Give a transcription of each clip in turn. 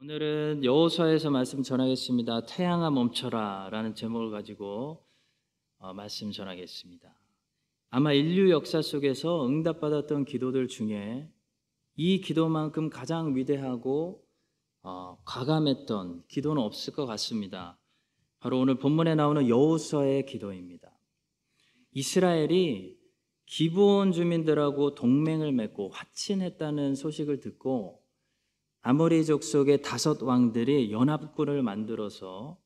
오늘은 여호수아에서 말씀 전하겠습니다. 태양아 멈춰라 라는 제목을 가지고 말씀 전하겠습니다. 아마 인류 역사 속에서 응답받았던 기도들 중에 이 기도만큼 가장 위대하고 과감했던 기도는 없을 것 같습니다. 바로 오늘 본문에 나오는 여호수아의 기도입니다. 이스라엘이 기브온 주민들하고 동맹을 맺고 화친했다는 소식을 듣고 아모리 족속의 5 왕들이 연합군을 만들어서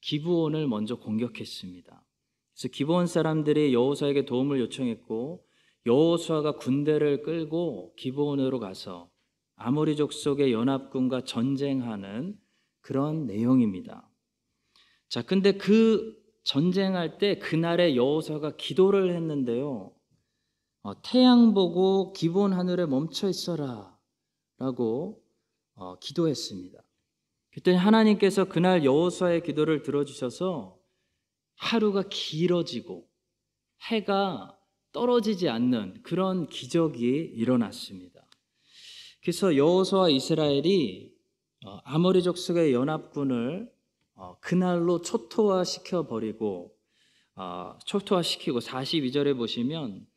기브온을 먼저 공격했습니다. 그래서 기브온 사람들이 여호수아에게 도움을 요청했고 여호수아가 군대를 끌고 기브온으로 가서 아모리 족속의 연합군과 전쟁하는 그런 내용입니다. 자, 근데 그 전쟁할 때 그날에 여호수아가 기도를 했는데요. 태양 보고 기브온 하늘에 멈춰 있어라 라고 기도했습니다. 그랬더니 하나님께서 그날 여호수아의 기도를 들어주셔서 하루가 길어지고 해가 떨어지지 않는 그런 기적이 일어났습니다. 그래서 여호수아와 이스라엘이 아모리 족속의 연합군을 그날로 초토화시키고 42절에 보시면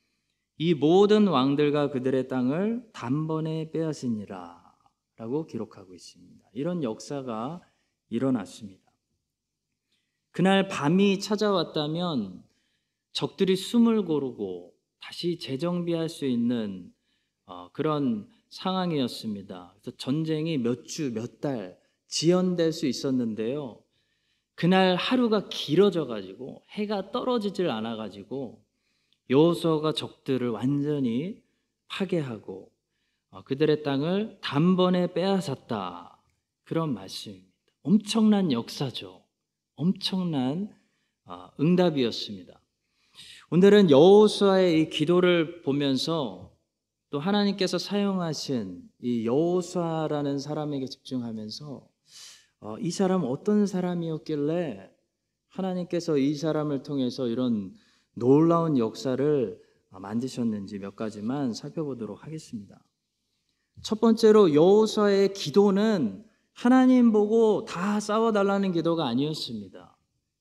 이 모든 왕들과 그들의 땅을 단번에 빼앗으니라 라고 기록하고 있습니다. 이런 역사가 일어났습니다. 그날 밤이 찾아왔다면 적들이 숨을 고르고 다시 재정비할 수 있는 그런 상황이었습니다. 그래서 전쟁이 몇 주, 몇 달 지연될 수 있었는데요. 그날 하루가 길어져 가지고 해가 떨어지질 않아 가지고 여호수아가 적들을 완전히 파괴하고 그들의 땅을 단번에 빼앗았다. 그런 말씀입니다. 엄청난 역사죠. 엄청난 응답이었습니다. 오늘은 여호수아의 이 기도를 보면서 또 하나님께서 사용하신 이 여호수아라는 사람에게 집중하면서 이 사람 어떤 사람이었길래 하나님께서 이 사람을 통해서 이런 놀라운 역사를 만드셨는지 몇 가지만 살펴보도록 하겠습니다. 첫 번째로 여호수아의 기도는 하나님 보고 다 싸워달라는 기도가 아니었습니다.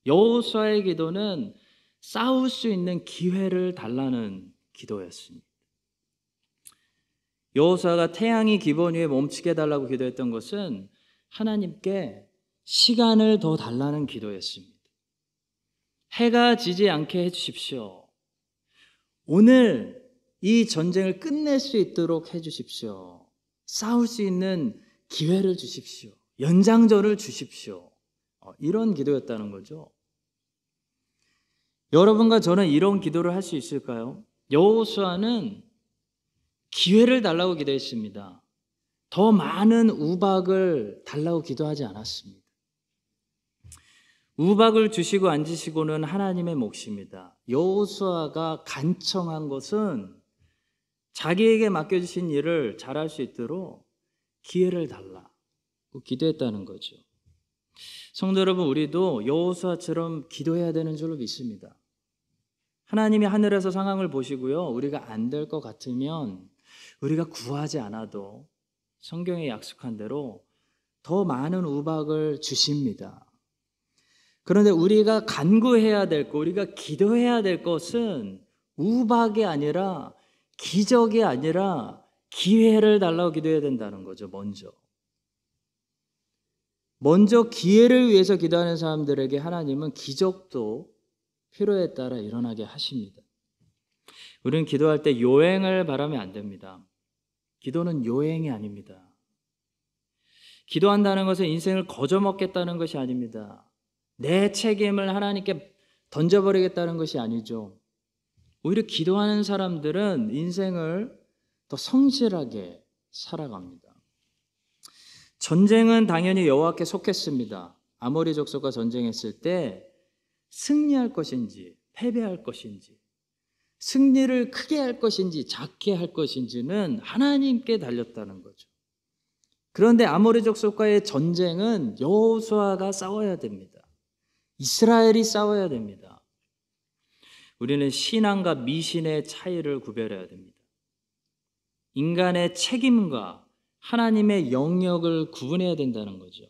여호수아의 기도는 싸울 수 있는 기회를 달라는 기도였습니다. 여호수아가 태양이 기브온 위에 멈추게 해달라고 기도했던 것은 하나님께 시간을 더 달라는 기도였습니다. 해가 지지 않게 해주십시오. 오늘 이 전쟁을 끝낼 수 있도록 해주십시오. 싸울 수 있는 기회를 주십시오. 연장전을 주십시오. 이런 기도였다는 거죠. 여러분과 저는 이런 기도를 할 수 있을까요? 여호수아는 기회를 달라고 기도했습니다. 더 많은 우박을 달라고 기도하지 않았습니다. 우박을 주시고 안 주시고는 하나님의 몫입니다. 여호수아가 간청한 것은 자기에게 맡겨주신 일을 잘할 수 있도록 기회를 달라고 기도했다는 거죠. 성도 여러분, 우리도 여호수아처럼 기도해야 되는 줄로 믿습니다. 하나님이 하늘에서 상황을 보시고요, 우리가 안 될 것 같으면 우리가 구하지 않아도 성경에 약속한 대로 더 많은 우박을 주십니다. 그런데 우리가 간구해야 될 것, 우리가 기도해야 될 것은 우박이 아니라 기적이 아니라 기회를 달라고 기도해야 된다는 거죠. 먼저 기회를 위해서 기도하는 사람들에게 하나님은 기적도 필요에 따라 일어나게 하십니다. 우리는 기도할 때 요행을 바라면 안 됩니다. 기도는 요행이 아닙니다. 기도한다는 것은 인생을 거저먹겠다는 것이 아닙니다. 내 책임을 하나님께 던져버리겠다는 것이 아니죠. 오히려 기도하는 사람들은 인생을 더 성실하게 살아갑니다. 전쟁은 당연히 여호와께 속했습니다. 아모리 족속과 전쟁했을 때 승리할 것인지 패배할 것인지, 승리를 크게 할 것인지 작게 할 것인지는 하나님께 달렸다는 거죠. 그런데 아모리 족속과의 전쟁은 여호수아가 싸워야 됩니다. 이스라엘이 싸워야 됩니다. 우리는 신앙과 미신의 차이를 구별해야 됩니다. 인간의 책임과 하나님의 영역을 구분해야 된다는 거죠.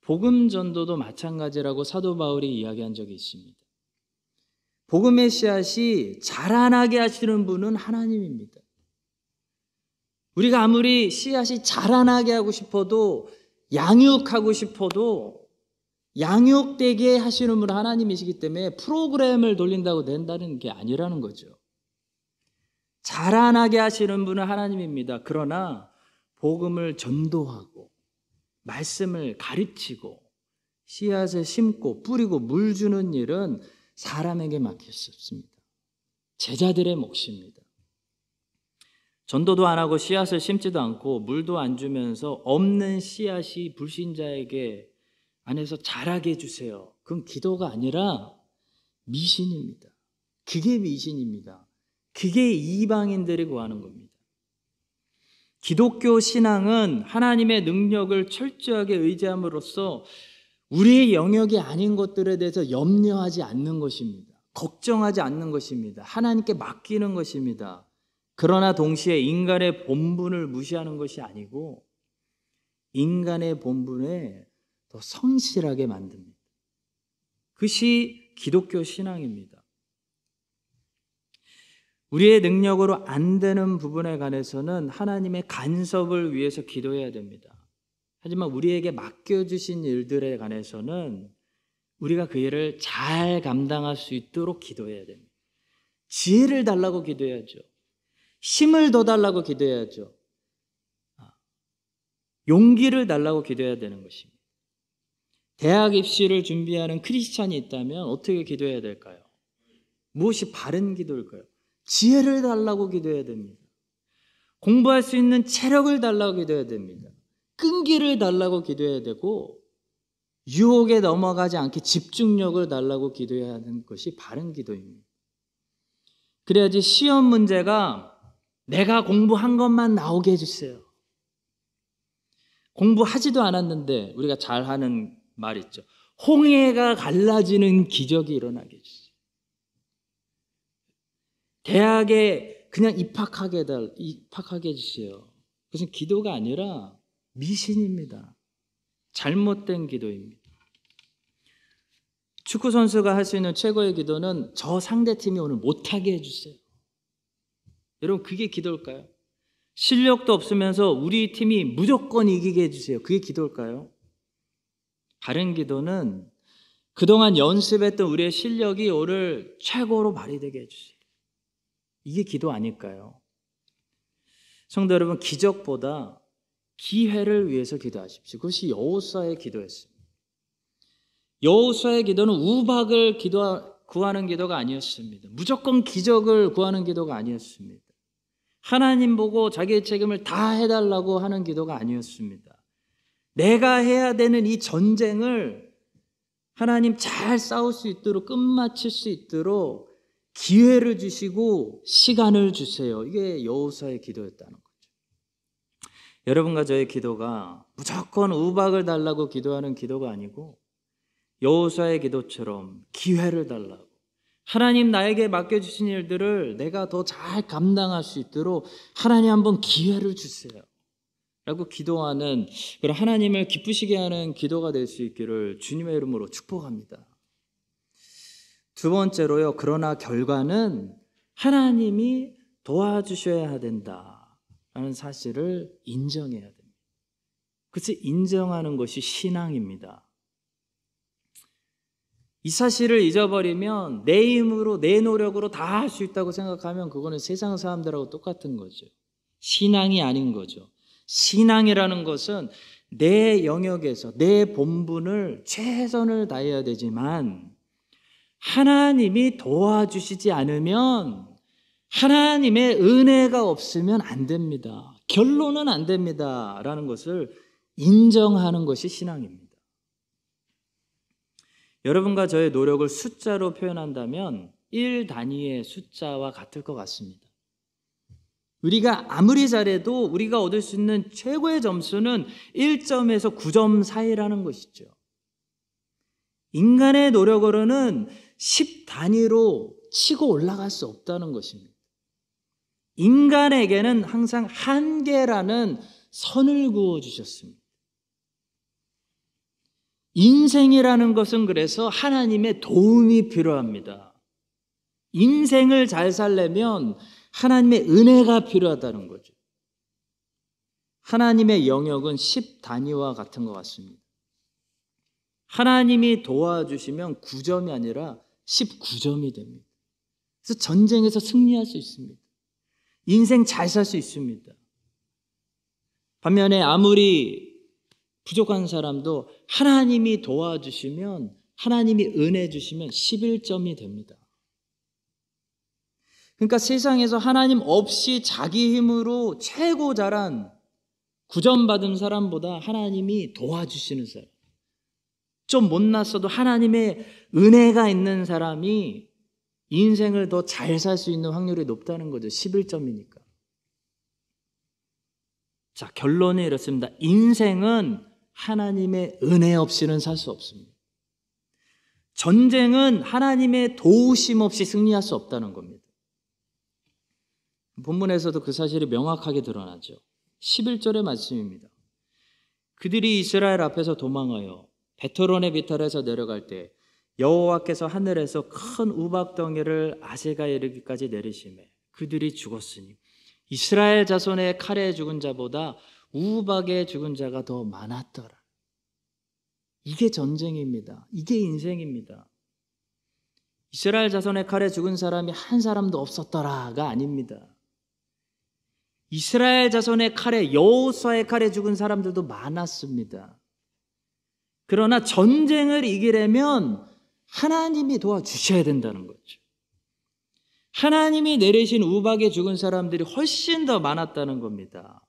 복음 전도도 마찬가지라고 사도 바울이 이야기한 적이 있습니다. 복음의 씨앗이 자라나게 하시는 분은 하나님입니다. 우리가 아무리 씨앗이 자라나게 하고 싶어도, 양육하고 싶어도 양육되게 하시는 분은 하나님이시기 때문에 프로그램을 돌린다고 된다는 게 아니라는 거죠. 자라나게 하시는 분은 하나님입니다. 그러나 복음을 전도하고 말씀을 가르치고 씨앗을 심고 뿌리고 물 주는 일은 사람에게 맡길 수 없습니다. 제자들의 몫입니다. 전도도 안 하고 씨앗을 심지도 않고 물도 안 주면서 없는 씨앗이 불신자에게 안에서 자라게 해주세요. 그건 기도가 아니라 미신입니다. 그게 미신입니다. 그게 이방인들이 구하는 겁니다. 기독교 신앙은 하나님의 능력을 철저하게 의지함으로써 우리의 영역이 아닌 것들에 대해서 염려하지 않는 것입니다. 걱정하지 않는 것입니다. 하나님께 맡기는 것입니다. 그러나 동시에 인간의 본분을 무시하는 것이 아니고 인간의 본분에 더 성실하게 만듭니다. 그것이 기독교 신앙입니다. 우리의 능력으로 안 되는 부분에 관해서는 하나님의 간섭을 위해서 기도해야 됩니다. 하지만 우리에게 맡겨주신 일들에 관해서는 우리가 그 일을 잘 감당할 수 있도록 기도해야 됩니다. 지혜를 달라고 기도해야죠. 힘을 더 달라고 기도해야죠. 용기를 달라고 기도해야 되는 것입니다. 대학 입시를 준비하는 크리스찬이 있다면 어떻게 기도해야 될까요? 무엇이 바른 기도일까요? 지혜를 달라고 기도해야 됩니다. 공부할 수 있는 체력을 달라고 기도해야 됩니다. 끈기를 달라고 기도해야 되고 유혹에 넘어가지 않게 집중력을 달라고 기도해야 하는 것이 바른 기도입니다. 그래야지 시험 문제가 내가 공부한 것만 나오게 해주세요. 공부하지도 않았는데 우리가 잘하는 말 있죠. 홍해가 갈라지는 기적이 일어나게 해주세요. 대학에 그냥 입학하게 해주세요. 그것은 기도가 아니라 미신입니다. 잘못된 기도입니다. 축구 선수가 할 수 있는 최고의 기도는 저 상대팀이 오늘 못하게 해주세요. 여러분, 그게 기도일까요? 실력도 없으면서 우리 팀이 무조건 이기게 해주세요. 그게 기도일까요? 바른 기도는 그동안 연습했던 우리의 실력이 오늘 최고로 발휘되게 해주세요. 이게 기도 아닐까요? 성도 여러분, 기적보다 기회를 위해서 기도하십시오. 그것이 여호수아의 기도였습니다. 여호수아의 기도는 우박을 구하는 기도가 아니었습니다. 무조건 기적을 구하는 기도가 아니었습니다. 하나님 보고 자기의 책임을 다 해달라고 하는 기도가 아니었습니다. 내가 해야 되는 이 전쟁을 하나님 잘 싸울 수 있도록 끝마칠 수 있도록 기회를 주시고 시간을 주세요. 이게 여호수아의 기도였다는 거죠. 여러분과 저의 기도가 무조건 우박을 달라고 기도하는 기도가 아니고 여호수아의 기도처럼 기회를 달라고, 하나님 나에게 맡겨주신 일들을 내가 더 잘 감당할 수 있도록 하나님 한번 기회를 주세요 라고 기도하는, 그런 하나님을 기쁘시게 하는 기도가 될 수 있기를 주님의 이름으로 축복합니다. 두 번째로요, 그러나 결과는 하나님이 도와주셔야 된다라는 사실을 인정해야 됩니다. 그것을 인정하는 것이 신앙입니다. 이 사실을 잊어버리면 내 힘으로 내 노력으로 다 할 수 있다고 생각하면 그거는 세상 사람들하고 똑같은 거죠. 신앙이 아닌 거죠. 신앙이라는 것은 내 영역에서 내 본분을 최선을 다해야 되지만 하나님이 도와주시지 않으면, 하나님의 은혜가 없으면 안 됩니다. 결론은 안 됩니다 라는 것을 인정하는 것이 신앙입니다. 여러분과 저의 노력을 숫자로 표현한다면 1 단위의 숫자와 같을 것 같습니다. 우리가 아무리 잘해도 우리가 얻을 수 있는 최고의 점수는 1점에서 9점 사이라는 것이죠. 인간의 노력으로는 10 단위로 치고 올라갈 수 없다는 것입니다. 인간에게는 항상 한계라는 선을 그어 주셨습니다. 인생이라는 것은 그래서 하나님의 도움이 필요합니다. 인생을 잘 살려면 하나님의 은혜가 필요하다는 거죠. 하나님의 영역은 10단위와 같은 것 같습니다. 하나님이 도와주시면 9점이 아니라 19점이 됩니다. 그래서 전쟁에서 승리할 수 있습니다. 인생 잘 살 수 있습니다. 반면에 아무리 부족한 사람도 하나님이 도와주시면, 하나님이 은혜 주시면 11점이 됩니다. 그러니까 세상에서 하나님 없이 자기 힘으로 최고 잘한 9점 받은 사람보다 하나님이 도와주시는 사람, 좀 못났어도 하나님의 은혜가 있는 사람이 인생을 더 잘 살 수 있는 확률이 높다는 거죠. 11점이니까. 자, 결론은 이렇습니다. 인생은 하나님의 은혜 없이는 살 수 없습니다. 전쟁은 하나님의 도우심 없이 승리할 수 없다는 겁니다. 본문에서도 그 사실이 명확하게 드러나죠. 11절의 말씀입니다. 그들이 이스라엘 앞에서 도망하여 베토론의 비탈에서 내려갈 때 여호와께서 하늘에서 큰 우박덩이를 아세가에 이르기까지 내리시매 그들이 죽었으니 이스라엘 자손의 칼에 죽은 자보다 우박에 죽은 자가 더 많았더라. 이게 전쟁입니다. 이게 인생입니다. 이스라엘 자손의 칼에 죽은 사람이 한 사람도 없었더라가 아닙니다. 이스라엘 자손의 칼에, 여호수아의 칼에 죽은 사람들도 많았습니다. 그러나 전쟁을 이기려면 하나님이 도와주셔야 된다는 거죠. 하나님이 내리신 우박에 죽은 사람들이 훨씬 더 많았다는 겁니다.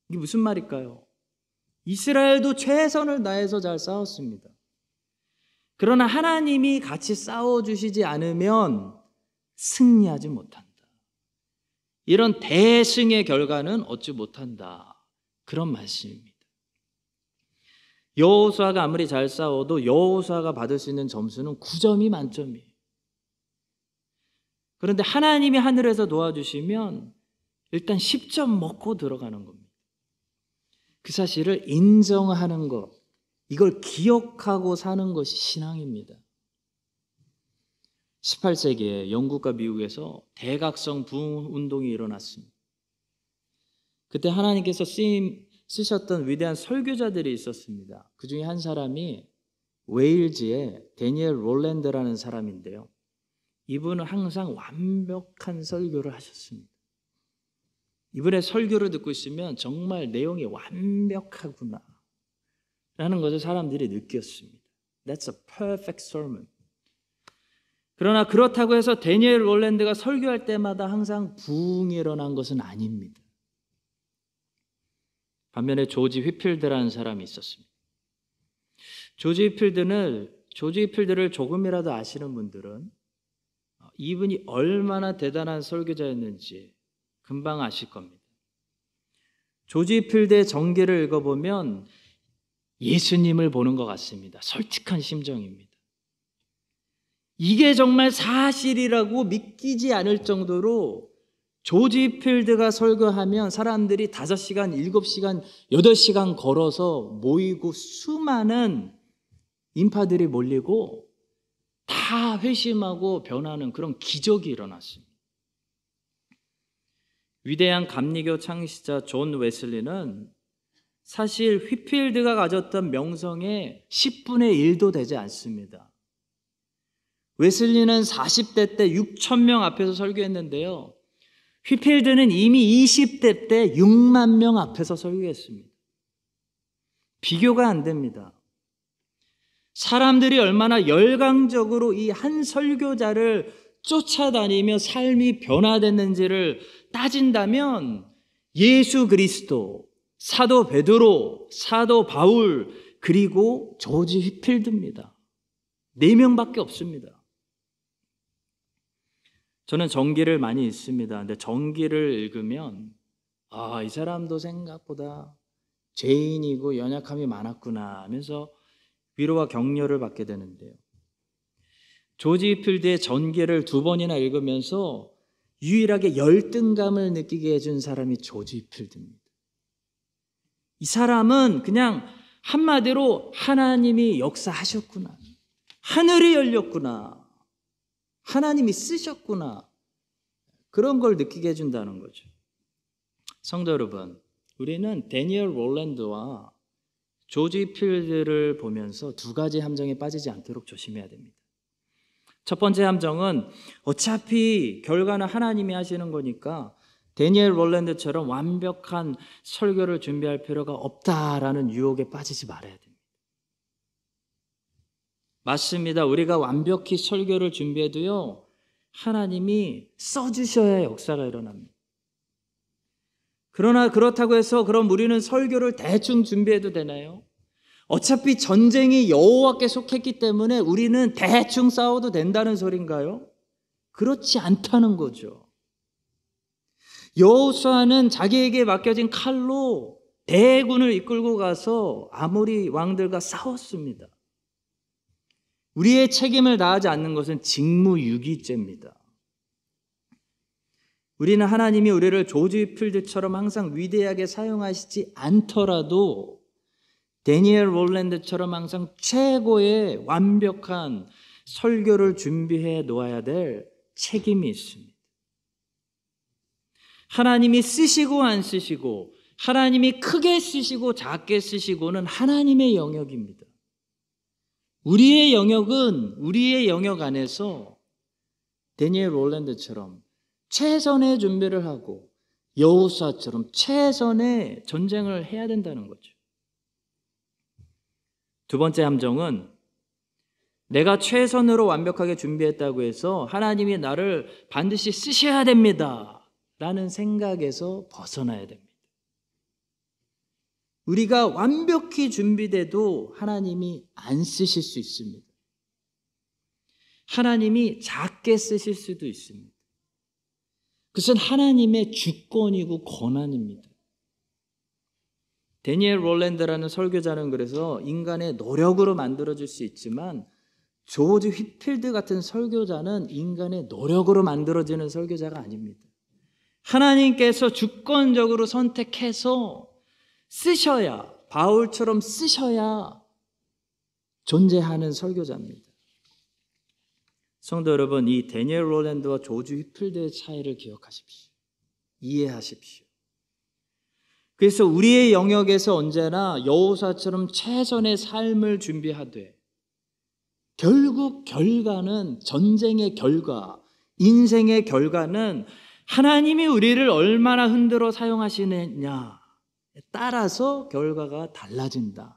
이게 무슨 말일까요? 이스라엘도 최선을 다해서 잘 싸웠습니다. 그러나 하나님이 같이 싸워주시지 않으면 승리하지 못한다. 이런 대승의 결과는 얻지 못한다. 그런 말씀입니다. 여호수아가 아무리 잘 싸워도 여호수아가 받을 수 있는 점수는 9점이 만점이에요. 그런데 하나님이 하늘에서 도와주시면 일단 10점 먹고 들어가는 겁니다. 그 사실을 인정하는 것, 이걸 기억하고 사는 것이 신앙입니다. 18세기에 영국과 미국에서 대각성 부흥 운동이 일어났습니다. 그때 하나님께서 쓰셨던 위대한 설교자들이 있었습니다. 그 중에 한 사람이 웨일즈의 데니엘 롤랜드라는 사람인데요. 이분은 항상 완벽한 설교를 하셨습니다. 이분의 설교를 듣고 있으면 정말 내용이 완벽하구나 라는 것을 사람들이 느꼈습니다. That's a perfect sermon. 그러나 그렇다고 해서 데니엘 롤랜드가 설교할 때마다 항상 부흥이 일어난 것은 아닙니다. 반면에 조지 휘필드라는 사람이 있었습니다. 조지 휘필드를 조금이라도 아시는 분들은 이분이 얼마나 대단한 설교자였는지 금방 아실 겁니다. 조지 휘필드의 전기를 읽어보면 예수님을 보는 것 같습니다. 솔직한 심정입니다. 이게 정말 사실이라고 믿기지 않을 정도로 조지 필드가 설교하면 사람들이 5시간, 7시간, 8시간 걸어서 모이고 수많은 인파들이 몰리고 다 회심하고 변하는 그런 기적이 일어났습니다. 위대한 감리교 창시자 존 웨슬리는 사실 휘필드가 가졌던 명성의 10분의 1도 되지 않습니다. 웨슬리는 40대 때 6,000명 앞에서 설교했는데요. 휘필드는 이미 20대 때 6만 명 앞에서 설교했습니다. 비교가 안 됩니다. 사람들이 얼마나 열광적으로 이 한 설교자를 쫓아다니며 삶이 변화됐는지를 따진다면 예수 그리스도, 사도 베드로, 사도 바울, 그리고 조지 휘필드입니다. 4명밖에 없습니다. 저는 전기를 많이 읽습니다. 근데 전기를 읽으면 이 사람도 생각보다 죄인이고 연약함이 많았구나 하면서 위로와 격려를 받게 되는데요. 조지 필드의 전기를 2번이나 읽으면서 유일하게 열등감을 느끼게 해준 사람이 조지 필드입니다. 이 사람은 그냥 한마디로 하나님이 역사하셨구나. 하늘이 열렸구나. 하나님이 쓰셨구나. 그런 걸 느끼게 해준다는 거죠. 성도 여러분, 우리는 데니얼 롤랜드와 조지 필드를 보면서 두 가지 함정에 빠지지 않도록 조심해야 됩니다. 첫 번째 함정은 어차피 결과는 하나님이 하시는 거니까 데니얼 롤랜드처럼 완벽한 설교를 준비할 필요가 없다라는 유혹에 빠지지 말아야 됩니다. 맞습니다. 우리가 완벽히 설교를 준비해도요, 하나님이 써주셔야 역사가 일어납니다. 그러나 그렇다고 해서 그럼 우리는 설교를 대충 준비해도 되나요? 어차피 전쟁이 여호와께 속했기 때문에 우리는 대충 싸워도 된다는 소린가요? 그렇지 않다는 거죠. 여호수아는 자기에게 맡겨진 칼로 대군을 이끌고 가서 아모리 왕들과 싸웠습니다. 우리의 책임을 다하지 않는 것은 직무유기죄입니다. 우리는 하나님이 우리를 조지 필드처럼 항상 위대하게 사용하시지 않더라도 데니얼 롤랜드처럼 항상 최고의 완벽한 설교를 준비해 놓아야 될 책임이 있습니다. 하나님이 쓰시고 안 쓰시고, 하나님이 크게 쓰시고 작게 쓰시고는 하나님의 영역입니다. 우리의 영역은 우리의 영역 안에서 데니얼 롤랜드처럼 최선의 준비를 하고 여호수아처럼 최선의 전쟁을 해야 된다는 거죠. 두 번째 함정은 내가 최선으로 완벽하게 준비했다고 해서 하나님이 나를 반드시 쓰셔야 됩니다 라는 생각에서 벗어나야 됩니다. 우리가 완벽히 준비돼도 하나님이 안 쓰실 수 있습니다. 하나님이 작게 쓰실 수도 있습니다. 그것은 하나님의 주권이고 권한입니다. 데니얼 롤랜드라는 설교자는 그래서 인간의 노력으로 만들어질 수 있지만 조지 휘필드 같은 설교자는 인간의 노력으로 만들어지는 설교자가 아닙니다. 하나님께서 주권적으로 선택해서 쓰셔야, 바울처럼 쓰셔야 존재하는 설교자입니다. 성도 여러분, 이 데니얼 롤랜드와 조지 휘필드의 차이를 기억하십시오. 이해하십시오. 그래서 우리의 영역에서 언제나 여호수아처럼 최선의 삶을 준비하되 결국 결과는, 전쟁의 결과, 인생의 결과는 하나님이 우리를 얼마나 흔들어 사용하시느냐에 따라서 결과가 달라진다는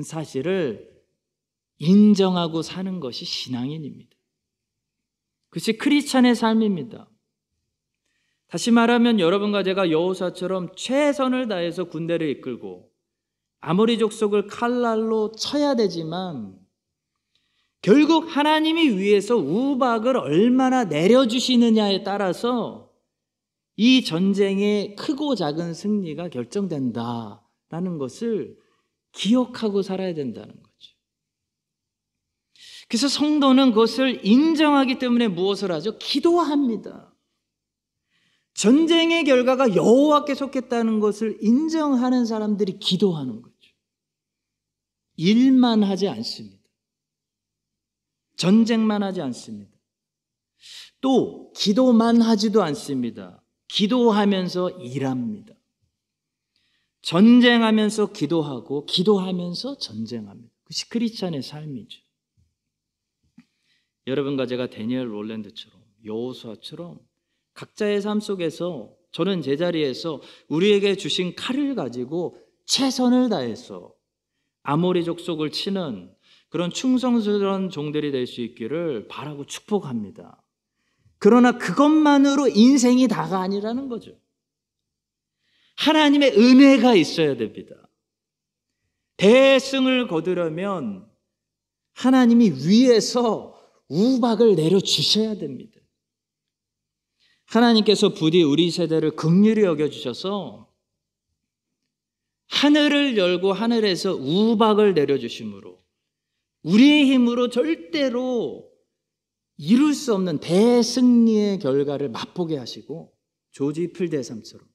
사실을 인정하고 사는 것이 신앙인입니다. 그것이 크리스찬의 삶입니다. 다시 말하면 여러분과 제가 여호수아처럼 최선을 다해서 군대를 이끌고 아모리 족속을 칼날로 쳐야 되지만 결국 하나님이 위에서 우박을 얼마나 내려주시느냐에 따라서 이 전쟁의 크고 작은 승리가 결정된다라는 것을 기억하고 살아야 된다는 거죠. 그래서 성도는 그것을 인정하기 때문에 무엇을 하죠? 기도합니다. 전쟁의 결과가 여호와께 속했다는 것을 인정하는 사람들이 기도하는 거죠. 일만 하지 않습니다. 전쟁만 하지 않습니다. 또 기도만 하지도 않습니다. 기도하면서 일합니다. 전쟁하면서 기도하고 기도하면서 전쟁합니다. 그것이 크리스찬의 삶이죠. 여러분과 제가 데니얼 롤랜드처럼 여호수아처럼 각자의 삶 속에서 저는 제자리에서 우리에게 주신 칼을 가지고 최선을 다해서 아모리 족속을 치는 그런 충성스러운 종들이 될 수 있기를 바라고 축복합니다. 그러나 그것만으로 인생이 다가 아니라는 거죠. 하나님의 은혜가 있어야 됩니다. 대승을 거두려면 하나님이 위에서 우박을 내려주셔야 됩니다. 하나님께서 부디 우리 세대를 긍휼히 여겨주셔서 하늘을 열고 하늘에서 우박을 내려주심으로 우리의 힘으로 절대로 이룰 수 없는 대승리의 결과를 맛보게 하시고 조지 필드의 삶처럼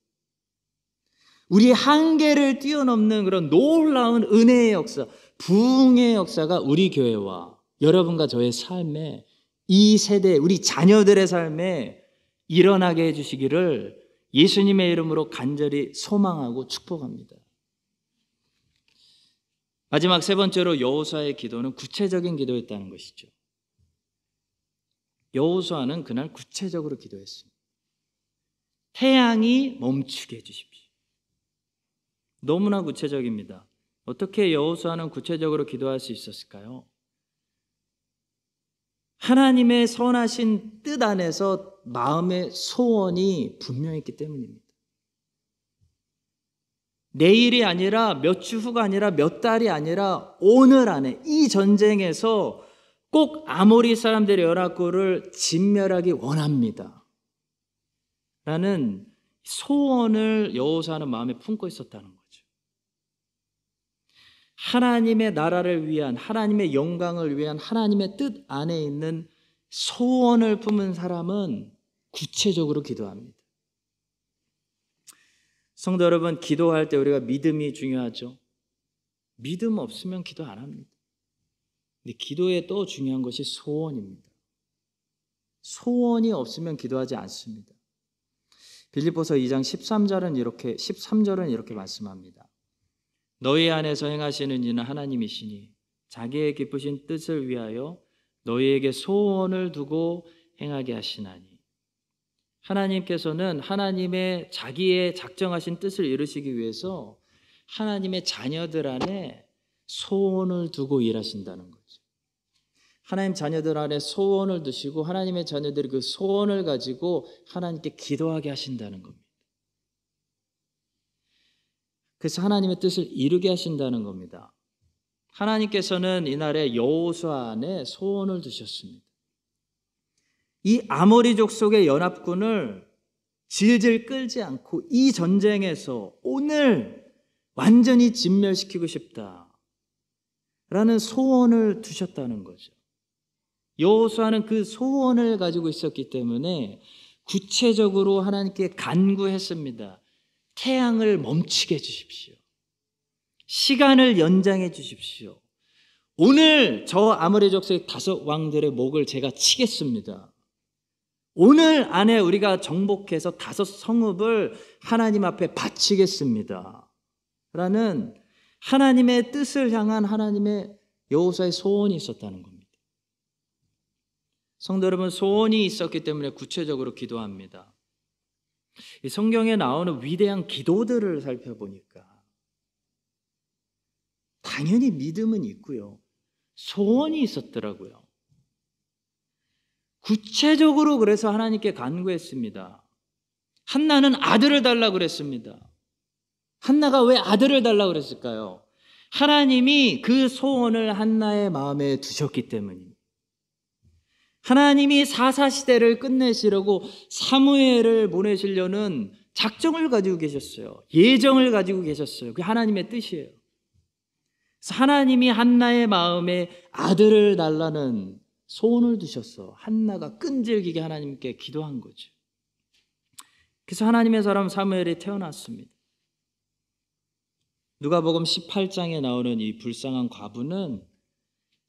우리 한계를 뛰어넘는 그런 놀라운 은혜의 역사, 부흥의 역사가 우리 교회와 여러분과 저의 삶에, 이 세대, 우리 자녀들의 삶에 일어나게 해주시기를 예수님의 이름으로 간절히 소망하고 축복합니다. 마지막 세 번째로 여호수아의 기도는 구체적인 기도였다는 것이죠. 여호수아는 그날 구체적으로 기도했습니다. 태양이 멈추게 해주십시오. 너무나 구체적입니다. 어떻게 여호수아는 구체적으로 기도할 수 있었을까요? 하나님의 선하신 뜻 안에서 마음의 소원이 분명했기 때문입니다. 내일이 아니라 몇 주 후가 아니라 몇 달이 아니라 오늘 안에 이 전쟁에서 꼭 아모리 사람들의 연합군을 진멸하기 원합니다 라는 소원을 여호수아는 마음에 품고 있었다는 거죠. 하나님의 나라를 위한, 하나님의 영광을 위한 하나님의 뜻 안에 있는 소원을 품은 사람은 구체적으로 기도합니다. 성도 여러분, 기도할 때 우리가 믿음이 중요하죠. 믿음 없으면 기도 안 합니다. 근데 기도에 또 중요한 것이 소원입니다. 소원이 없으면 기도하지 않습니다. 빌립보서 2장 13절은 이렇게 말씀합니다. 너희 안에서 행하시는 이는 하나님이시니 자기의 기쁘신 뜻을 위하여 너희에게 소원을 두고 행하게 하시나니. 하나님께서는 하나님의 자기의 작정하신 뜻을 이루시기 위해서 하나님의 자녀들 안에 소원을 두고 일하신다는 거죠. 하나님 자녀들 안에 소원을 두시고 하나님의 자녀들이 그 소원을 가지고 하나님께 기도하게 하신다는 겁니다. 그래서 하나님의 뜻을 이루게 하신다는 겁니다. 하나님께서는 이날에 여호수아 안에 소원을 두셨습니다. 이 아모리 족속의 연합군을 질질 끌지 않고 이 전쟁에서 오늘 완전히 진멸시키고 싶다라는 소원을 두셨다는 거죠. 여호수아는 그 소원을 가지고 있었기 때문에 구체적으로 하나님께 간구했습니다. 태양을 멈추게 해주십시오. 시간을 연장해 주십시오. 오늘 저 아모리 족속의 5 왕들의 목을 제가 치겠습니다. 오늘 안에 우리가 정복해서 5 성읍을 하나님 앞에 바치겠습니다 라는 하나님의 뜻을 향한 하나님의 여호수아의 소원이 있었다는 겁니다. 성도 여러분, 소원이 있었기 때문에 구체적으로 기도합니다. 이 성경에 나오는 위대한 기도들을 살펴보니까 당연히 믿음은 있고요, 소원이 있었더라고요. 구체적으로 그래서 하나님께 간구했습니다. 한나는 아들을 달라고 그랬습니다. 한나가 왜 아들을 달라고 그랬을까요? 하나님이 그 소원을 한나의 마음에 두셨기 때문입니다. 하나님이 사사시대를 끝내시려고 사무엘을 보내시려는 작정을 가지고 계셨어요. 예정을 가지고 계셨어요. 그게 하나님의 뜻이에요. 그래서 하나님이 한나의 마음에 아들을 달라는 소원을 두셨어. 한나가 끈질기게 하나님께 기도한 거죠. 그래서 하나님의 사람 사무엘이 태어났습니다. 누가복음 18장에 나오는 이 불쌍한 과부는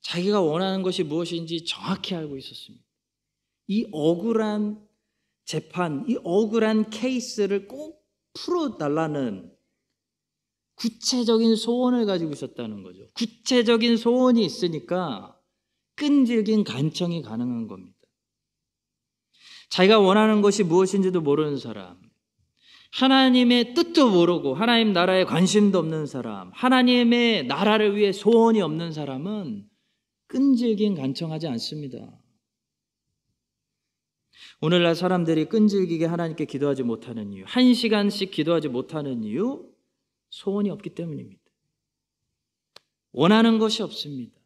자기가 원하는 것이 무엇인지 정확히 알고 있었습니다. 이 억울한 재판, 이 억울한 케이스를 꼭 풀어달라는 구체적인 소원을 가지고 있었다는 거죠. 구체적인 소원이 있으니까 끈질긴 간청이 가능한 겁니다. 자기가 원하는 것이 무엇인지도 모르는 사람, 하나님의 뜻도 모르고 하나님 나라에 관심도 없는 사람, 하나님의 나라를 위해 소원이 없는 사람은 끈질긴 간청하지 않습니다. 오늘날 사람들이 끈질기게 하나님께 기도하지 못하는 이유, 1시간씩 기도하지 못하는 이유, 소원이 없기 때문입니다. 원하는 것이 없습니다.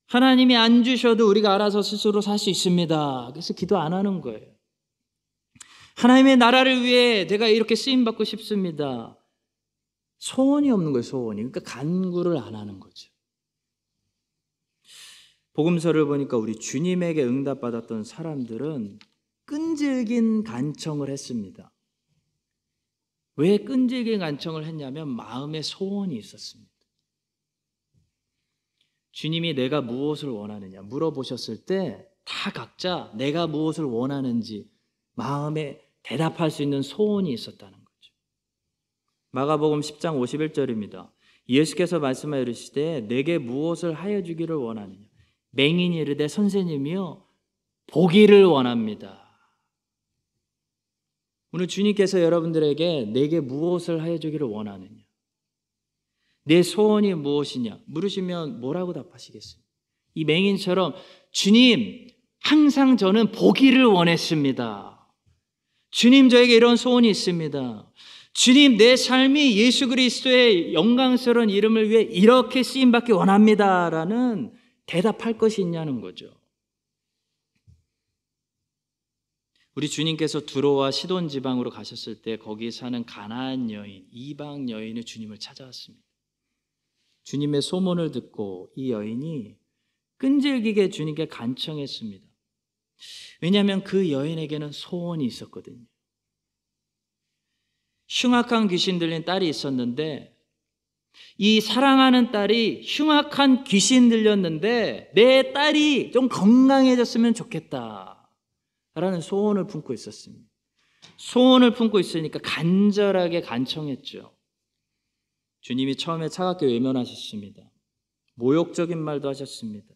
하나님이 안 주셔도 우리가 알아서 스스로 살 수 있습니다. 그래서 기도 안 하는 거예요. 하나님의 나라를 위해 내가 이렇게 쓰임받고 싶습니다. 소원이 없는 거예요, 소원이. 그러니까 간구를 안 하는 거죠. 복음서를 보니까 우리 주님에게 응답받았던 사람들은 끈질긴 간청을 했습니다. 왜 끈질긴 간청을 했냐면 마음에 소원이 있었습니다. 주님이 내가 무엇을 원하느냐 물어보셨을 때 다 각자 내가 무엇을 원하는지 마음에 대답할 수 있는 소원이 있었다는 거죠. 마가복음 10장 51절입니다. 예수께서 말씀하여 이르시되 내게 무엇을 하여 주기를 원하느냐. 맹인이 이르되 선생님이여 보기를 원합니다. 오늘 주님께서 여러분들에게 내게 무엇을 하여 주기를 원하느냐, 내 소원이 무엇이냐 물으시면 뭐라고 답하시겠어요? 이 맹인처럼 주님 항상 저는 보기를 원했습니다. 주님 저에게 이런 소원이 있습니다. 주님 내 삶이 예수 그리스도의 영광스러운 이름을 위해 이렇게 쓰임받기 원합니다 라는 대답할 것이 있냐는 거죠. 우리 주님께서 두로와 시돈 지방으로 가셨을 때 거기 사는 가나안 여인, 이방 여인이 주님을 찾아왔습니다. 주님의 소문을 듣고 이 여인이 끈질기게 주님께 간청했습니다. 왜냐하면 그 여인에게는 소원이 있었거든요. 흉악한 귀신 들린 딸이 있었는데 이 사랑하는 딸이 흉악한 귀신 들렸는데 내 딸이 좀 건강해졌으면 좋겠다 라는 소원을 품고 있었습니다. 소원을 품고 있으니까 간절하게 간청했죠. 주님이 처음에 차갑게 외면하셨습니다. 모욕적인 말도 하셨습니다.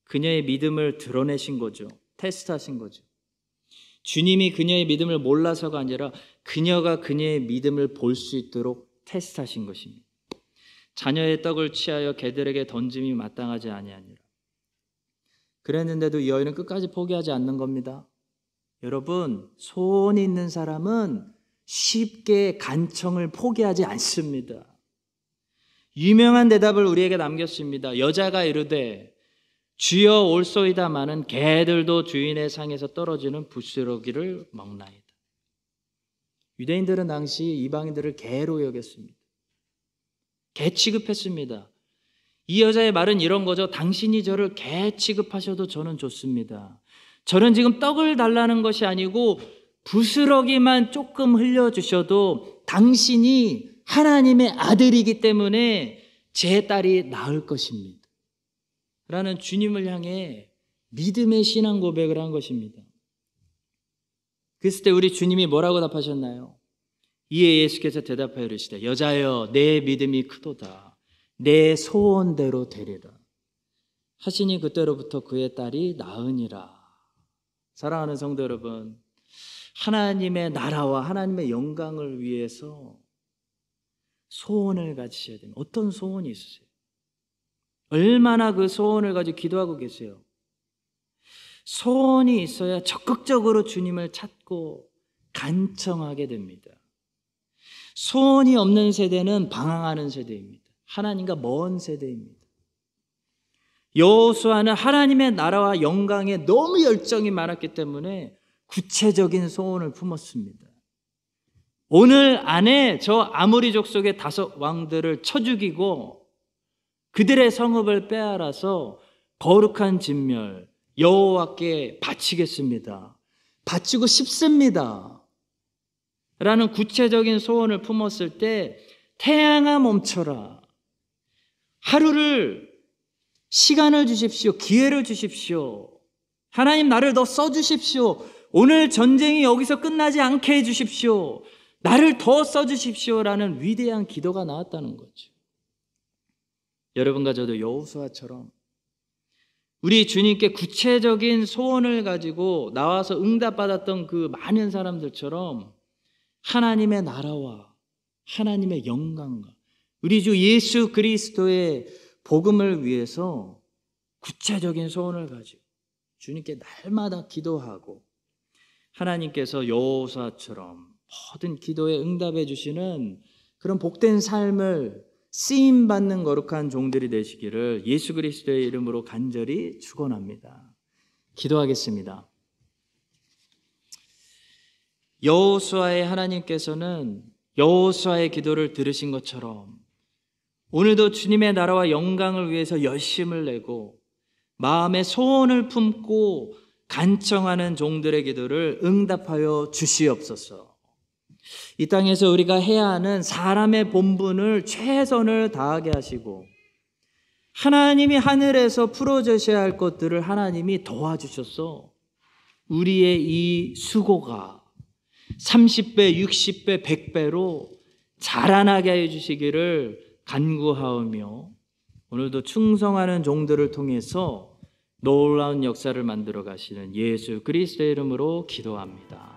그녀의 믿음을 드러내신 거죠. 테스트하신 거죠. 주님이 그녀의 믿음을 몰라서가 아니라 그녀가 그녀의 믿음을 볼 수 있도록 테스트하신 것입니다. 자녀의 떡을 취하여 개들에게 던짐이 마땅하지 아니하니라. 그랬는데도 이 여인은 끝까지 포기하지 않는 겁니다. 여러분, 소원이 있는 사람은 쉽게 간청을 포기하지 않습니다. 유명한 대답을 우리에게 남겼습니다. 여자가 이르되 주여 올소이다마는 개들도 주인의 상에서 떨어지는 부스러기를 먹나이다. 유대인들은 당시 이방인들을 개로 여겼습니다. 개 취급했습니다. 이 여자의 말은 이런 거죠. 당신이 저를 개 취급하셔도 저는 좋습니다. 저는 지금 떡을 달라는 것이 아니고 부스러기만 조금 흘려주셔도 당신이 하나님의 아들이기 때문에 제 딸이 나을 것입니다 라는 주님을 향해 믿음의 신앙 고백을 한 것입니다. 그랬을 때 우리 주님이 뭐라고 답하셨나요? 이에 예수께서 대답하여 이르시되 여자여 내 믿음이 크도다. 내 소원대로 되리라 하시니 그때로부터 그의 딸이 나으니라. 사랑하는 성도 여러분, 하나님의 나라와 하나님의 영광을 위해서 소원을 가지셔야 됩니다. 어떤 소원이 있으세요? 얼마나 그 소원을 가지고 기도하고 계세요? 소원이 있어야 적극적으로 주님을 찾고 간청하게 됩니다. 소원이 없는 세대는 방황하는 세대입니다. 하나님과 먼 세대입니다. 여호수아는 하나님의 나라와 영광에 너무 열정이 많았기 때문에 구체적인 소원을 품었습니다. 오늘 안에 저 아모리 족속의 5 왕들을 쳐 죽이고 그들의 성읍을 빼앗아서 거룩한 진멸 여호와께 바치겠습니다. 바치고 싶습니다 라는 구체적인 소원을 품었을 때 태양아 멈춰라. 하루를 시간을 주십시오. 기회를 주십시오. 하나님 나를 더 써주십시오. 오늘 전쟁이 여기서 끝나지 않게 해주십시오. 나를 더 써주십시오 라는 위대한 기도가 나왔다는 거죠. 여러분과 저도 여호수아처럼 우리 주님께 구체적인 소원을 가지고 나와서 응답받았던 그 많은 사람들처럼 하나님의 나라와 하나님의 영광과 우리 주 예수 그리스도의 복음을 위해서 구체적인 소원을 가지고 주님께 날마다 기도하고 하나님께서 여호수아처럼 모든 기도에 응답해 주시는 그런 복된 삶을 쓰임받는 거룩한 종들이 되시기를 예수 그리스도의 이름으로 간절히 축원합니다. 기도하겠습니다. 여호수아의 하나님께서는 여호수아의 기도를 들으신 것처럼 오늘도 주님의 나라와 영광을 위해서 열심을 내고 마음의 소원을 품고 간청하는 종들의 기도를 응답하여 주시옵소서. 이 땅에서 우리가 해야 하는 사람의 본분을 최선을 다하게 하시고 하나님이 하늘에서 풀어주셔야 할 것들을 하나님이 도와주셔서 우리의 이 수고가 30배, 60배, 100배로 자라나게 해주시기를 간구하오며 오늘도 충성하는 종들을 통해서 놀라운 역사를 만들어 가시는 예수 그리스도의 이름으로 기도합니다.